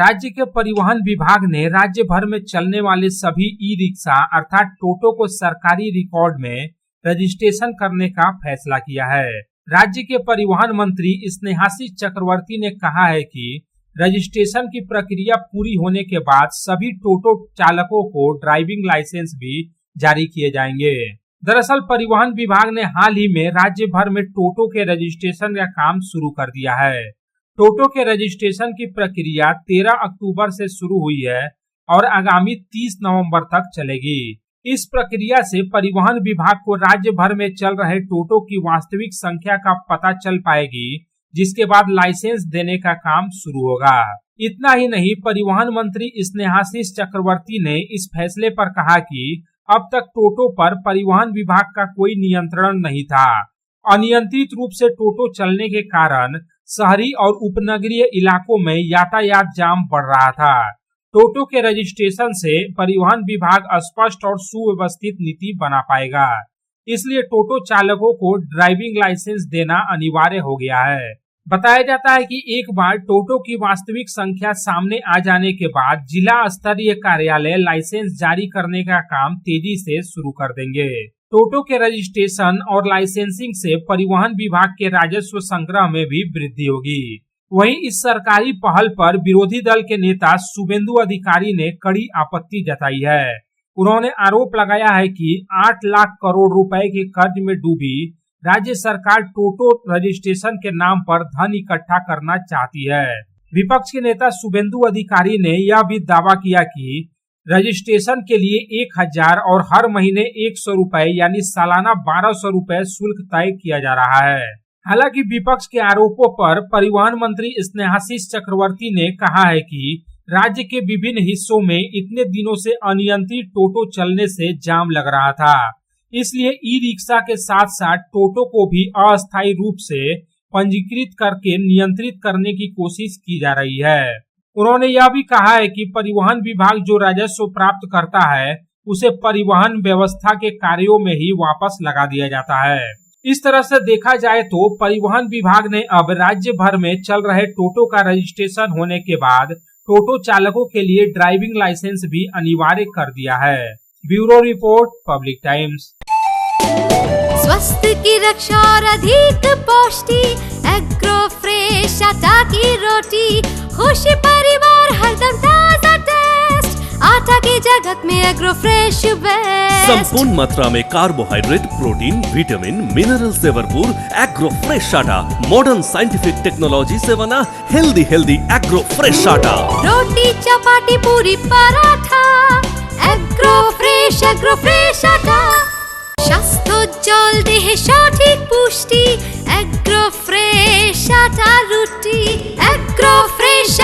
राज्य के परिवहन विभाग ने राज्य भर में चलने वाले सभी ई रिक्शा अर्थात टोटो को सरकारी रिकॉर्ड में रजिस्ट्रेशन करने का फैसला किया है। राज्य के परिवहन मंत्री स्नेहाशीष चक्रवर्ती ने कहा है कि रजिस्ट्रेशन की प्रक्रिया पूरी होने के बाद सभी टोटो चालकों को ड्राइविंग लाइसेंस भी जारी किए जाएंगे। दरअसल परिवहन विभाग ने हाल ही में राज्य भर में टोटो के रजिस्ट्रेशन का काम शुरू कर दिया है। टोटो के रजिस्ट्रेशन की प्रक्रिया 13 अक्टूबर से शुरू हुई है और आगामी 30 नवंबर तक चलेगी। इस प्रक्रिया से परिवहन विभाग को राज्य भर में चल रहे टोटो की वास्तविक संख्या का पता चल पाएगी, जिसके बाद लाइसेंस देने का काम शुरू होगा। इतना ही नहीं, परिवहन मंत्री स्नेहाशीष चक्रवर्ती ने इस फैसले पर कहा कि अब तक टोटो पर परिवहन विभाग का कोई नियंत्रण नहीं था। अनियंत्रित रूप से टोटो चलने के कारण शहरी और उपनगरीय इलाकों में यातायात जाम बढ़ रहा था। टोटो के रजिस्ट्रेशन से परिवहन विभाग स्पष्ट और सुव्यवस्थित नीति बना पाएगा, इसलिए टोटो चालकों को ड्राइविंग लाइसेंस देना अनिवार्य हो गया है। बताया जाता है कि एक बार टोटो की वास्तविक संख्या सामने आ जाने के बाद जिला स्तरीय कार्यालय लाइसेंस जारी करने का काम तेजी से शुरू कर देंगे। टोटो के रजिस्ट्रेशन और लाइसेंसिंग से परिवहन विभाग के राजस्व संग्रह में भी वृद्धि होगी। वहीं इस सरकारी पहल पर विरोधी दल के नेता शुभेंदु अधिकारी ने कड़ी आपत्ति जताई है। उन्होंने आरोप लगाया है कि 8 लाख करोड़ रुपए के कर्ज में डूबी राज्य सरकार टोटो रजिस्ट्रेशन के नाम पर धन इकट्ठा करना चाहती है। विपक्ष के नेता शुभेंदु अधिकारी ने यह भी दावा किया कि रजिस्ट्रेशन के लिए 1000 और हर महीने 100 रुपए यानी सालाना 1200 रुपए शुल्क तय किया जा रहा है। हालांकि विपक्ष के आरोपों पर परिवहन मंत्री स्नेहाशीष चक्रवर्ती ने कहा है कि राज्य के विभिन्न हिस्सों में इतने दिनों से अनियंत्रित टोटो चलने से जाम लग रहा था, इसलिए ई रिक्शा के साथ साथ टोटो को भी अस्थायी रूप से पंजीकृत करके नियंत्रित करने की कोशिश की जा रही है। उन्होंने यह भी कहा है कि परिवहन विभाग जो राजस्व प्राप्त करता है उसे परिवहन व्यवस्था के कार्यों में ही वापस लगा दिया जाता है। इस तरह से देखा जाए तो परिवहन विभाग ने अब राज्य भर में चल रहे टोटो का रजिस्ट्रेशन होने के बाद टोटो चालकों के लिए ड्राइविंग लाइसेंस भी अनिवार्य कर दिया है। Bureau report, public times. स्वास्थ्य की रक्षा और अधिक पौष्टि एग्रो फ्रेश आटा की रोटी, खुशी परिवार हरदम ताजा टेस्ट, आटा की जगत में एग्रो फ्रेश बेस्ट। संपूर्ण मात्रा में कार्बोहाइड्रेट, प्रोटीन, विटामिन, मिनरल से भरपूर एग्रो फ्रेश आटा मॉडर्न साइंटिफिक टेक्नोलॉजी से बना हेल्दी एग्रो फ्रेश आटा। रोटी, चपाती, पूरी, पराठा, एग्रो फ्रेश आटा। স্বাস্থ্যোজ্জ্বল দেহে সঠিক পুষ্টি এগ্রো ফ্রেশ আটা রুটি এগ্রো ফ্রেশ